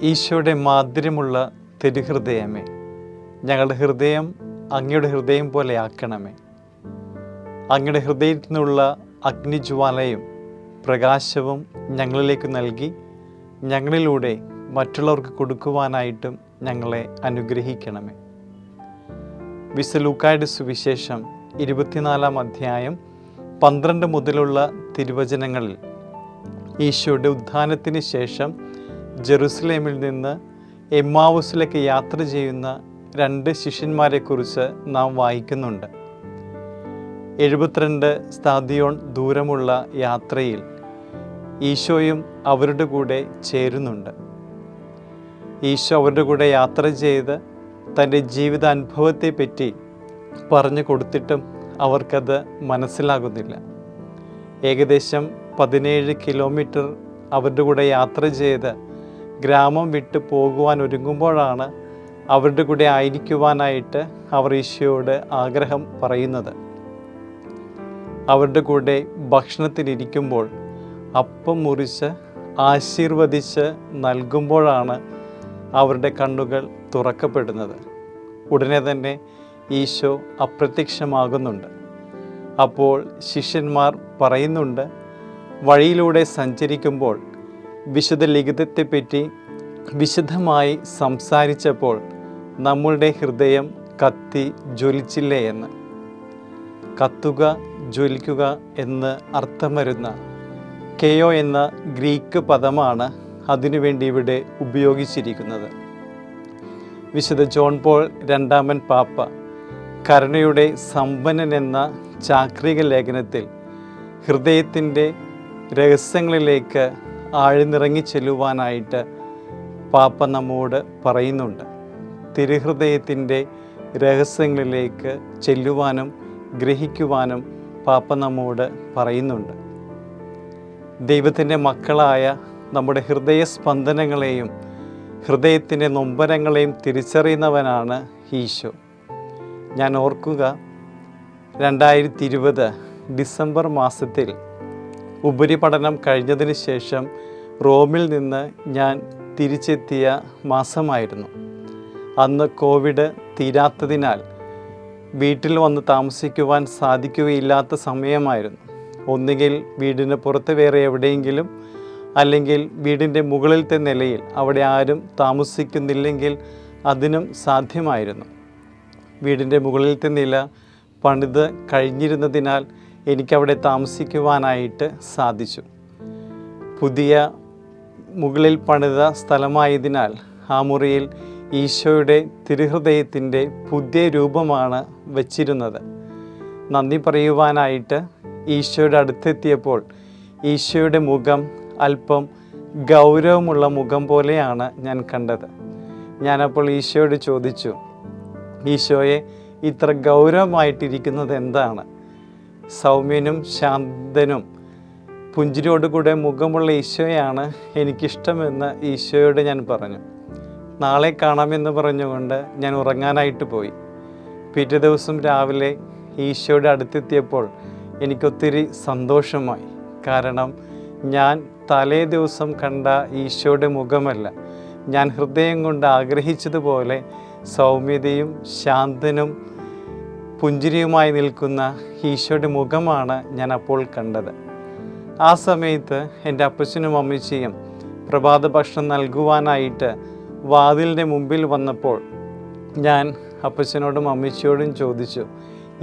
ഈശോയുടെ മാധുര്യമുള്ള തിരുഹൃദയമേ, ഞങ്ങളുടെ ഹൃദയം അങ്ങയുടെ ഹൃദയം പോലെ ആക്കണമേ. അങ്ങയുടെ ഹൃദയത്തിൽ നിന്നുള്ള അഗ്നിജ്വാലയും പ്രകാശവും ഞങ്ങളിലേക്ക് നൽകി ഞങ്ങളിലൂടെ മറ്റുള്ളവർക്ക് കൊടുക്കുവാനായിട്ടും ഞങ്ങളെ അനുഗ്രഹിക്കണമേ. വിശുദ്ധ ലൂക്കായുടെ സുവിശേഷം 24-ാം അധ്യായം 12 മുതലുള്ള തിരുവചനങ്ങളിൽ ഈശോയുടെ ഉത്ഥാനത്തിന് ശേഷം ജെറുസലേമിൽ നിന്ന് എമ്മാവുസിലേക്ക് യാത്ര ചെയ്യുന്ന 2 ശിഷ്യന്മാരെക്കുറിച്ച് നാം വായിക്കുന്നുണ്ട്. 72 സ്താദിയോൺ ദൂരമുള്ള യാത്രയിൽ ഈശോയും അവരുടെ കൂടെ ചേരുന്നുണ്ട്. ഈശോ അവരുടെ കൂടെ യാത്ര ചെയ്ത് തൻ്റെ ജീവിതാനുഭവത്തെപ്പറ്റി പറഞ്ഞു കൊടുത്തിട്ടും അവർക്കത് മനസ്സിലാകുന്നില്ല. ഏകദേശം 17 കിലോമീറ്റർ അവരുടെ കൂടെ യാത്ര ചെയ്ത് ഗ്രാമം വിട്ട് പോകുവാൻ ഒരുങ്ങുമ്പോഴാണ് അവരുടെ കൂടെ ആയിരിക്കുവാനായിട്ട് അവർ ഈശോയോട് ആഗ്രഹം പറയുന്നത്. അവരുടെ കൂടെ ഭക്ഷണത്തിനിരിക്കുമ്പോൾ അപ്പം മുറിച്ച് ആശീർവദിച്ച് നൽകുമ്പോഴാണ് അവരുടെ കണ്ണുകൾ തുറക്കപ്പെടുന്നത്. ഉടനെ തന്നെ ഈശോ അപ്രത്യക്ഷമാകുന്നുണ്ട്. അപ്പോൾ ശിഷ്യന്മാർ പറയുന്നുണ്ട്, വഴിയിലൂടെ സഞ്ചരിക്കുമ്പോൾ വിശുദ്ധ ലിഖിതത്തെപ്പറ്റി വിശദമായി സംസാരിച്ചപ്പോൾ നമ്മളുടെ ഹൃദയം കത്തി ജ്വലിച്ചില്ലേ എന്ന്. കത്തുക, ജ്വലിക്കുക എന്ന് അർത്ഥം വരുന്ന കെയോ എന്ന ഗ്രീക്ക് പദമാണ് അതിനുവേണ്ടി ഇവിടെ ഉപയോഗിച്ചിരിക്കുന്നത്. വിശുദ്ധ ജോൺ പോൾ രണ്ടാമൻ പാപ്പ കരുണയുടെ സമ്പന്നൻ എന്ന ചാക്രിക ലേഖനത്തിൽ ഹൃദയത്തിൻ്റെ രഹസ്യങ്ങളിലേക്ക് ആഴ്ന്നിറങ്ങി ചെല്ലുവാനായിട്ട് പാപ്പ നമ്മോട് പറയുന്നുണ്ട്. തിരുഹൃദയത്തിൻ്റെ രഹസ്യങ്ങളിലേക്ക് ചെല്ലുവാനും ഗ്രഹിക്കുവാനും പാപ്പ നമ്മോട് പറയുന്നുണ്ട്. ദൈവത്തിൻ്റെ മക്കളായ നമ്മുടെ ഹൃദയസ്പന്ദനങ്ങളെയും ഹൃദയത്തിൻ്റെ നൊമ്പരങ്ങളെയും തിരിച്ചറിയുന്നവനാണ് ഈശോ. ഞാൻ ഓർക്കുക, 2020 ഡിസംബർ മാസത്തിൽ ഉപരിപഠനം കഴിഞ്ഞതിന് ശേഷം റോമിൽ നിന്ന് ഞാൻ തിരിച്ചെത്തിയ മാസമായിരുന്നു. അന്ന് കോവിഡ് തീരാത്തതിനാൽ വീട്ടിൽ വന്ന് താമസിക്കുവാൻ സാധിക്കുകയില്ലാത്ത സമയമായിരുന്നു. ഒന്നുകിൽ വീടിന് പുറത്ത് വേറെ എവിടെയെങ്കിലും, അല്ലെങ്കിൽ വീടിൻ്റെ മുകളിലത്തെ നിലയിൽ അവിടെ ആരും താമസിക്കുന്നില്ലെങ്കിൽ അതിനും സാധ്യമായിരുന്നു. വീടിൻ്റെ മുകളിലത്തെ നില പണിത് കഴിഞ്ഞിരുന്നതിനാൽ എനിക്കവിടെ താമസിക്കുവാനായിട്ട് സാധിച്ചു. പുതിയ മുകളിൽ പണിത സ്ഥലമായതിനാൽ ആ മുറിയിൽ ഈശോയുടെ തിരുഹൃദയത്തിൻ്റെ പുതിയ രൂപമാണ് വച്ചിരുന്നത്. നന്ദി പറയുവാനായിട്ട് ഈശോയുടെ അടുത്തെത്തിയപ്പോൾ ഈശോയുടെ മുഖം അല്പം ഗൗരവമുള്ള മുഖം പോലെയാണ് ഞാൻ കണ്ടത്. ഞാനപ്പോൾ ഈശോയോട് ചോദിച്ചു, ഈശോയെ, ഇത്ര ഗൗരവമായിട്ടിരിക്കുന്നത് എന്താണ്? സൗമ്യനും ശാന്തനും പുഞ്ചിരിയോടുകൂടെ മുഖമുള്ള ഈശോയാണ് എനിക്കിഷ്ടമെന്ന് ഈശോയോട് ഞാൻ പറഞ്ഞു. നാളെ കാണാമെന്ന് പറഞ്ഞുകൊണ്ട് ഞാൻ ഉറങ്ങാനായിട്ട് പോയി. പിറ്റേ ദിവസം രാവിലെ ഈശോയുടെ അടുത്തെത്തിയപ്പോൾ എനിക്കൊത്തിരി സന്തോഷമായി. കാരണം ഞാൻ തലേ ദിവസം കണ്ട ഈശോയുടെ മുഖമല്ല, ഞാൻ ഹൃദയം കൊണ്ട് ആഗ്രഹിച്ചതുപോലെ സൗമ്യതയും ശാന്തനും പുഞ്ചിരിയുമായി നിൽക്കുന്ന ഈശോയുടെ മുഖമാണ് ഞാൻ അപ്പോൾ കണ്ടത്. ആ സമയത്ത് എൻ്റെ അപ്പച്ചനും അമ്മച്ചിയും പ്രഭാത ഭക്ഷണം നൽകുവാനായിട്ട് വാതിലിൻ്റെ മുമ്പിൽ വന്നപ്പോൾ ഞാൻ അപ്പച്ചനോടും അമ്മച്ചിയോടും ചോദിച്ചു,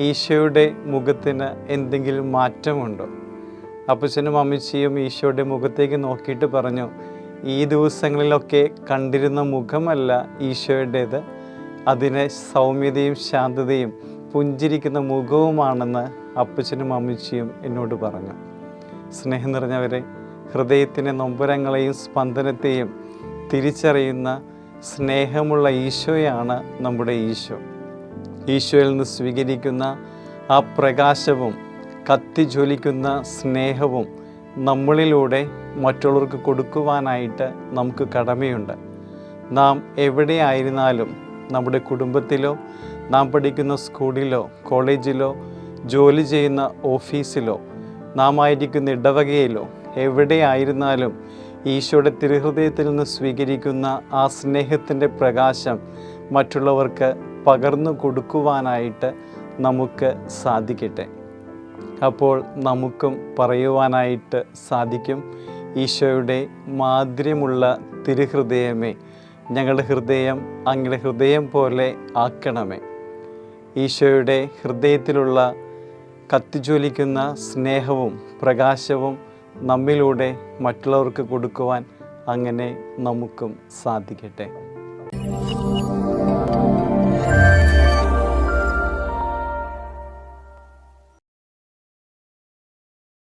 ഈശോയുടെ മുഖത്തിന് എന്തെങ്കിലും മാറ്റമുണ്ടോ? അപ്പച്ചനും അമ്മച്ചിയും ഈശോയുടെ മുഖത്തേക്ക് നോക്കിയിട്ട് പറഞ്ഞു, ഈ ദിവസങ്ങളിലൊക്കെ കണ്ടിരുന്ന മുഖമല്ല ഈശോയുടേത്, അതിന് സൗമ്യതയും ശാന്തതയും പുഞ്ചിരിക്കുന്ന മുഖവുമാണെന്ന് അപ്പച്ചനും അമ്മച്ചിയും എന്നോട് പറഞ്ഞു. സ്നേഹം നിറഞ്ഞവരെ, ഹൃദയത്തിൻ്റെ നൊമ്പരങ്ങളെയും സ്പന്ദനത്തെയും തിരിച്ചറിയുന്ന സ്നേഹമുള്ള ഈശോയാണ് നമ്മുടെ ഈശോ. ഈശോയിൽ നിന്ന് സ്വീകരിക്കുന്ന ആ പ്രകാശവും കത്തിജ്വലിക്കുന്ന സ്നേഹവും നമ്മളിലൂടെ മറ്റുള്ളവർക്ക് കൊടുക്കുവാനായിട്ട് നമുക്ക് കടമയുണ്ട്. നാം എവിടെയായിരുന്നാലും, നമ്മുടെ കുടുംബത്തിലോ, നാം പഠിക്കുന്ന സ്കൂളിലോ, കോളേജിലോ, ജോലി ചെയ്യുന്ന ഓഫീസിലോ, നാം ആയിരിക്കുന്ന ഇടവകയിലോ, എവിടെയായിരുന്നാലും ഈശോയുടെ തിരുഹൃദയത്തിൽ നിന്ന് സ്വീകരിക്കുന്ന ആ സ്നേഹത്തിൻ്റെ പ്രകാശം മറ്റുള്ളവർക്ക് പകർന്നു കൊടുക്കുവാനായിട്ട് നമുക്ക് സാധിക്കട്ടെ. അപ്പോൾ നമുക്കും പറയുവാനായിട്ട് സാധിക്കും, ഈശോയുടെ മാധുര്യമുള്ള തിരുഹൃദയമേ, ഞങ്ങളുടെ ഹൃദയം അങ്ങയുടെ ഹൃദയം പോലെ ആക്കണമേ. ഈശോയുടെ ഹൃദയത്തിലുള്ള കത്തിജ്വലിക്കുന്ന സ്നേഹവും പ്രകാശവും നമ്മിലൂടെ മറ്റുള്ളവർക്ക് കൊടുക്കുവാൻ അങ്ങനെ നമുക്കും സാധിക്കട്ടെ.